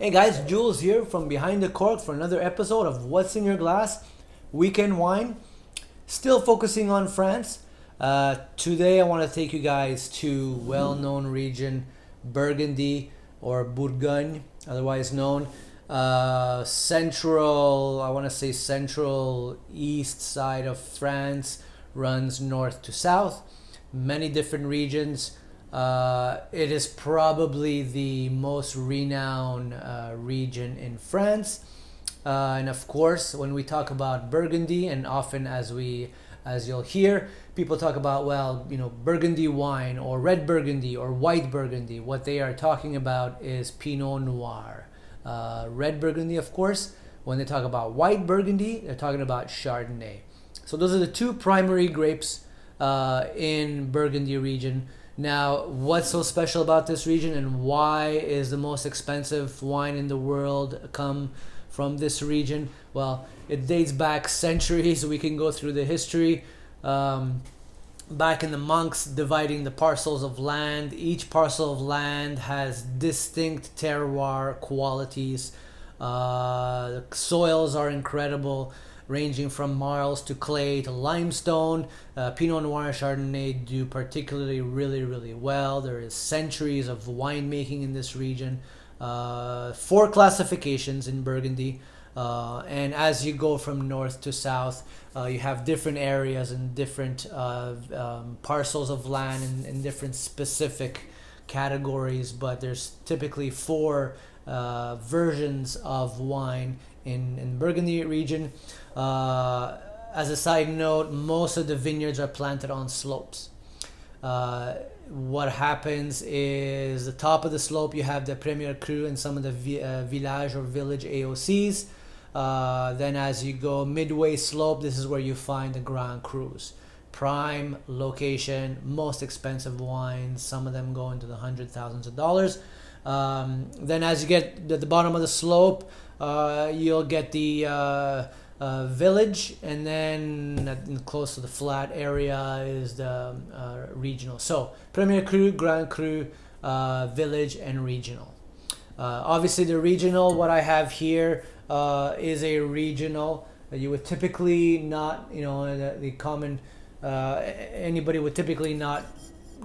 Hey guys, Jules here from Behind the Cork for another episode of What's in Your Glass Weekend Wine. Still focusing on France. Today I want to take you guys to well-known region Burgundy or Bourgogne, otherwise known. I want to say central east side of France, runs north to south. Many different regions. It is probably the most renowned region in France. And of course, when we talk about Burgundy, and often as you'll hear, people talk about, well, Burgundy wine or red Burgundy or white Burgundy. What they are talking about is Pinot Noir. Red Burgundy, of course. When they talk about white Burgundy, they're talking about Chardonnay. So those are the two primary grapes in Burgundy region. Now, what's so special about this region, and why is the most expensive wine in the world come from this region? Well, it dates back centuries. We can go through the history. Back in the monks dividing the parcels of land, each parcel of land has distinct terroir qualities. The soils are incredible, ranging from marls to clay to limestone. Pinot Noir and Chardonnay do particularly really well. There is centuries of winemaking in this region. 4 classifications in Burgundy. And as you go from north to south, you have different areas and different parcels of land and different specific categories. But there's typically 4 versions of wine in Burgundy region. As a side note, most of the vineyards are planted on slopes. What happens is the top of the slope, you have the Premier Cru and some of the village or village AOCs. Then as you go midway slope, this is where you find the Grand Crus. Prime location, most expensive wines. Some of them go into the hundred thousands of dollars. Then as you get to the bottom of the slope, you'll get the village, and then close to the flat area is the regional. So Premier Cru, Grand Cru, village, and regional. Obviously the regional, what I have here is a regional. You would typically not, the common, anybody would typically not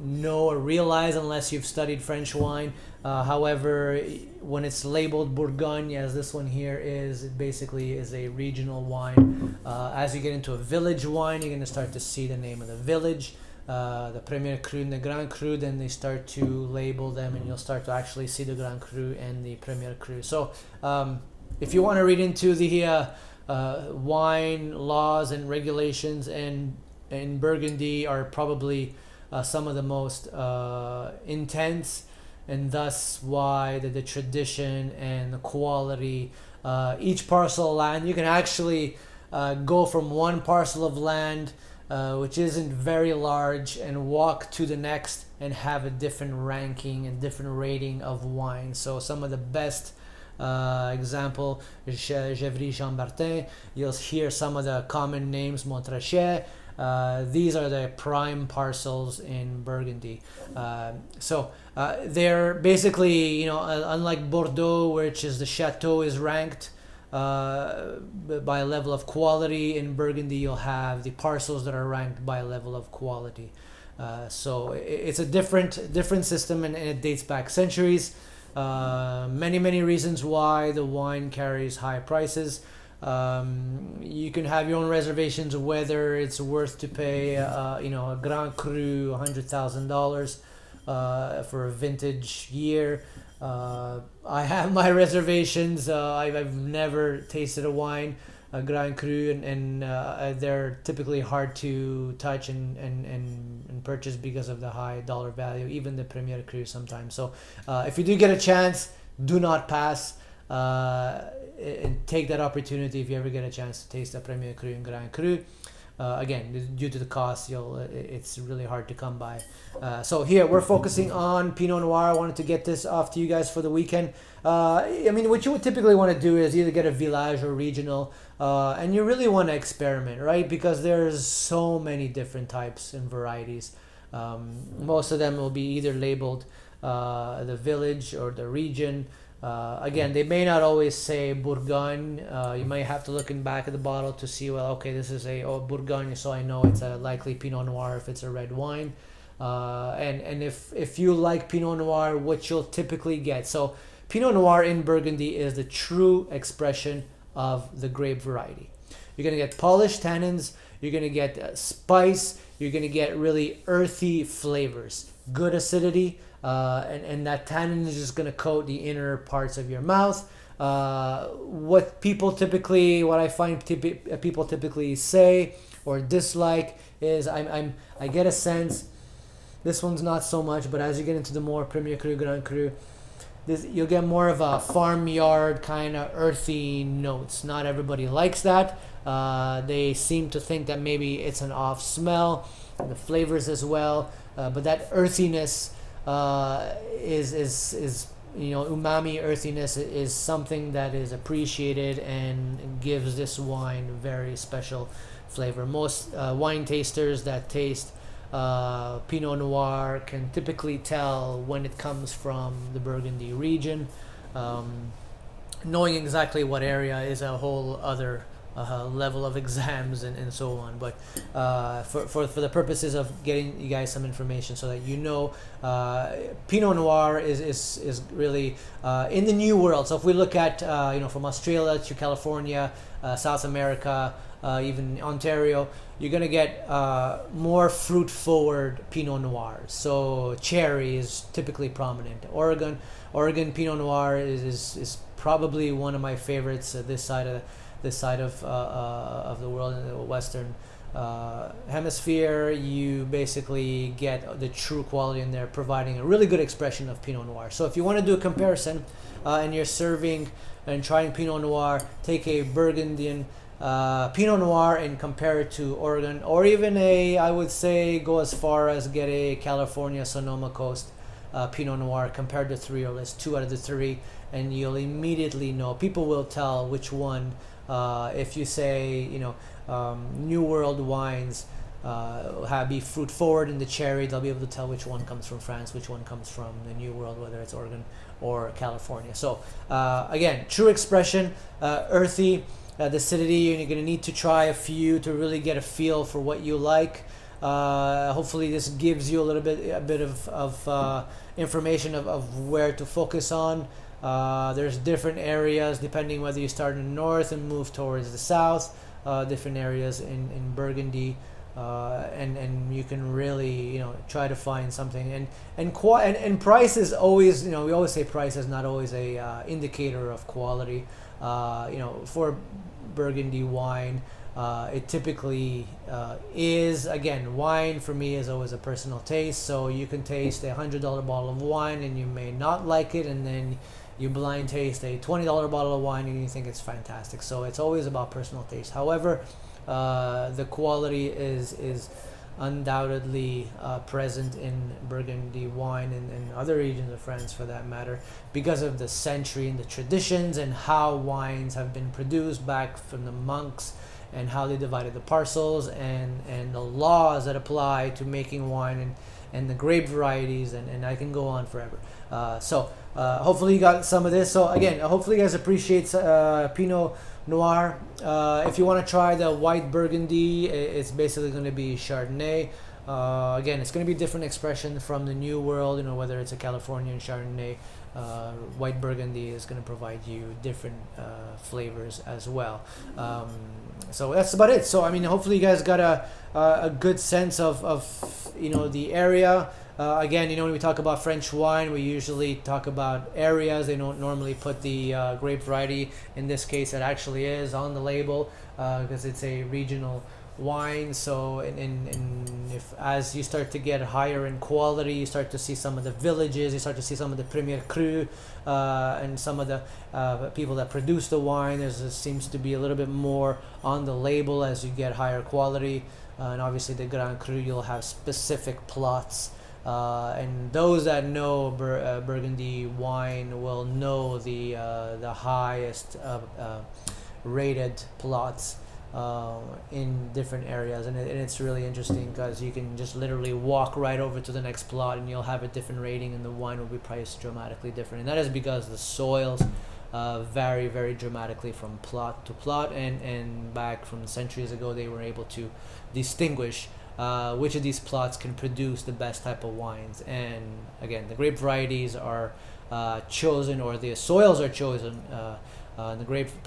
know or realize unless you've studied French wine. However, when it's labeled Bourgogne, as this one here is, it basically is a regional wine. As you get into a village wine, you're going to start to see the name of the village, the Premier Cru and the Grand Cru. Then they start to label them, and you'll start to actually see the Grand Cru and the Premier Cru. So if you want to read into the wine laws and regulations, and in Burgundy are probably some of the most intense, and thus why the tradition and the quality. Each parcel of land, you can actually go from one parcel of land, which isn't very large, and walk to the next and have a different ranking and different rating of wine. So some of the best example, Gevrey Chambertin, you'll hear some of the common names, Montrachet. These are the prime parcels in Burgundy. So they're basically, unlike Bordeaux, which is the chateau is ranked by a level of quality. In Burgundy, you'll have the parcels that are ranked by a level of quality. So it's a different system, and it dates back centuries. Many reasons why the wine carries high prices. You can have your own reservations whether it's worth to pay a Grand Cru $100,000 for a vintage year. I have my reservations. I've never tasted a wine, a Grand Cru, and they're typically hard to touch and purchase because of the high dollar value, even the Premier Cru sometimes. So if you do get a chance, do not pass. And take that opportunity if you ever get a chance to taste a Premier Cru and Grand Cru. Again, due to the cost, it's really hard to come by. So here we're focusing on Pinot Noir. I wanted to get this off to you guys for the weekend. What you would typically want to do is either get a village or regional, and you really want to experiment, right? Because there's so many different types and varieties. Most of them will be either labeled the village or the region. Again, they may not always say Bourgogne. You might have to look in back of the bottle to see, well, okay, this is a Bourgogne, so I know it's a likely Pinot Noir if it's a red wine. And if you like Pinot Noir, what you'll typically get. So Pinot Noir in Burgundy is the true expression of the grape variety. You're going to get polished tannins, you're going to get spice, you're going to get really earthy flavors, good acidity, and that tannin is just going to coat the inner parts of your mouth. What I find people typically say or dislike is I get a sense, this one's not so much, but as you get into the more Premier Cru, Grand Cru, you'll get more of a farmyard kind of earthy notes. Not everybody likes that. They seem to think that maybe it's an off smell, the flavors as well. But that earthiness is umami earthiness is something that is appreciated and gives this wine very special flavor. Most wine tasters that taste Pinot Noir can typically tell when it comes from the Burgundy region. Knowing exactly what area is a whole other level of exams and so on, but for the purposes of getting you guys some information so that you know, Pinot Noir is really in the New World. So if we look at from Australia to California, South America, even Ontario, you're gonna get more fruit forward Pinot Noirs. So cherry is typically prominent. Oregon Pinot Noir is probably one of my favorites. This side of the world, in the Western hemisphere, you basically get the true quality in there, providing a really good expression of Pinot Noir. So if you want to do a comparison and you're serving and trying Pinot Noir, take a Burgundian Pinot Noir and compare it to Oregon, or even I would say go as far as get a California Sonoma Coast Pinot Noir, compared to 3, or less 2 out of the 3, and you'll immediately know. People will tell which one. If you say, New World wines be fruit forward in the cherry, they'll be able to tell which one comes from France, which one comes from the New World, whether it's Oregon or California. So again, true expression, earthy, the acidity, and you're going to need to try a few to really get a feel for what you like. Hopefully this gives you a bit of information of where to focus on. There's different areas depending whether you start in the north and move towards the south, different areas in Burgundy, and you can really try to find something, and price is always, we always say price is not always a indicator of quality. For Burgundy wine, it typically is. Again, wine for me is always a personal taste, so you can taste $100 bottle of wine and you may not like it, and then you blind taste a $20 bottle of wine and you think it's fantastic. So it's always about personal taste. However, the quality is undoubtedly present in Burgundy wine and other regions of France for that matter, because of the century and the traditions and how wines have been produced back from the monks, and how they divided the parcels, and the laws that apply to making wine, and the grape varieties, and I can go on forever. So hopefully you got some of this. So again, hopefully you guys appreciate Pinot Noir. If you want to try the white Burgundy, it's basically going to be Chardonnay. Again, it's going to be different expression from the New World, whether it's a Californian Chardonnay. White Burgundy is going to provide you different flavors as well. So that's about it. So hopefully you guys got a good sense of the area. Again, when we talk about French wine, we usually talk about areas. They don't normally put the grape variety. In this case, it actually is on the label because it's a regional wine. So if as you start to get higher in quality, you start to see some of the villages, you start to see some of the Premier Cru, and some of the people that produce the wine. There seems to be a little bit more on the label as you get higher quality, and obviously the Grand Cru, you'll have specific plots. And those that know Burgundy wine will know the highest rated plots in different areas, and it's really interesting because you can just literally walk right over to the next plot and you'll have a different rating, and the wine will be priced dramatically different. And that is because the soils vary very dramatically from plot to plot, and back from centuries ago they were able to distinguish which of these plots can produce the best type of wines. And again, the grape varieties are chosen, or the soils are chosen.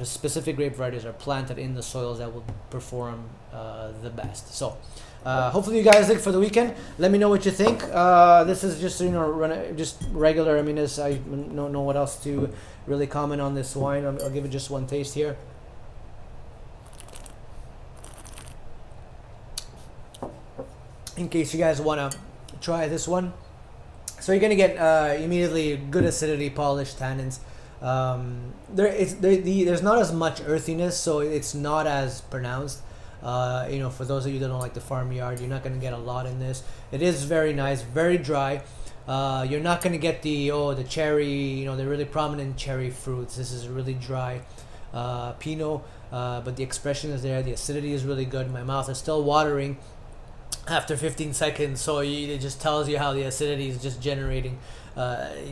Specific grape varieties are planted in the soils that will perform the best. So hopefully you guys like for the weekend. Let me know what you think. This is just just regular. I mean, I don't know what else to really comment on this wine. I'll give it just one taste here. In case you guys want to try this one. So you're going to get immediately good acidity, polished tannins. There's not as much earthiness, so it's not as pronounced. For those of you that don't like the farmyard, you're not going to get a lot in this. It is very nice, very dry. You're not going to get the cherry, the really prominent cherry fruits. This is really dry Pinot, but the expression is there. The acidity is really good. My mouth is still watering after 15 seconds, so it just tells you how the acidity is just generating,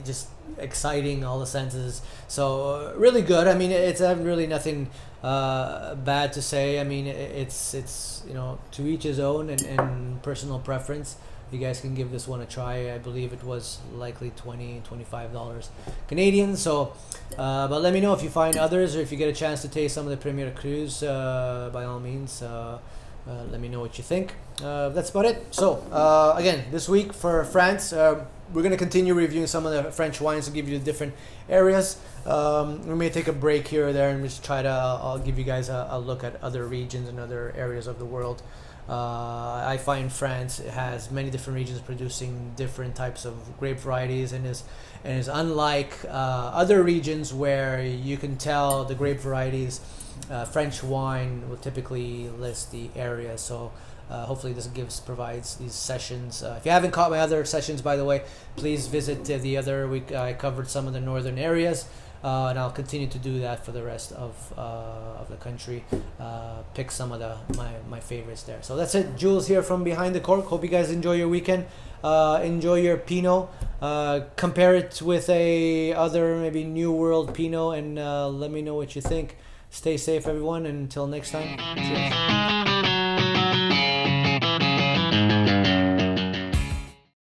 just exciting all the senses. So really good. I mean, it's really nothing bad to say. I mean, it's to each his own, and personal preference. You guys can give this one a try. I believe it was likely $20-$25 Canadian. So but let me know if you find others, or if you get a chance to taste some of the Premier Crus, by all means. Let me know what you think. That's about it. So again, this week for France, we're going to continue reviewing some of the French wines to give you the different areas. We may take a break here or there and just try to I'll give you guys a look at other regions and other areas of the world. I find France has many different regions producing different types of grape varieties, and is unlike other regions where you can tell the grape varieties. French wine will typically list the area. So hopefully this provides these sessions. If you haven't caught my other sessions, by the way, please visit the other week. I covered some of the northern areas, and I'll continue to do that for the rest of the country. Pick some of my favorites there. So that's it. Jules here from Behind the Cork. Hope you guys enjoy your weekend. Enjoy your Pinot. Compare it with a other maybe New World Pinot, and let me know what you think. Stay safe, everyone, and until next time, cheers.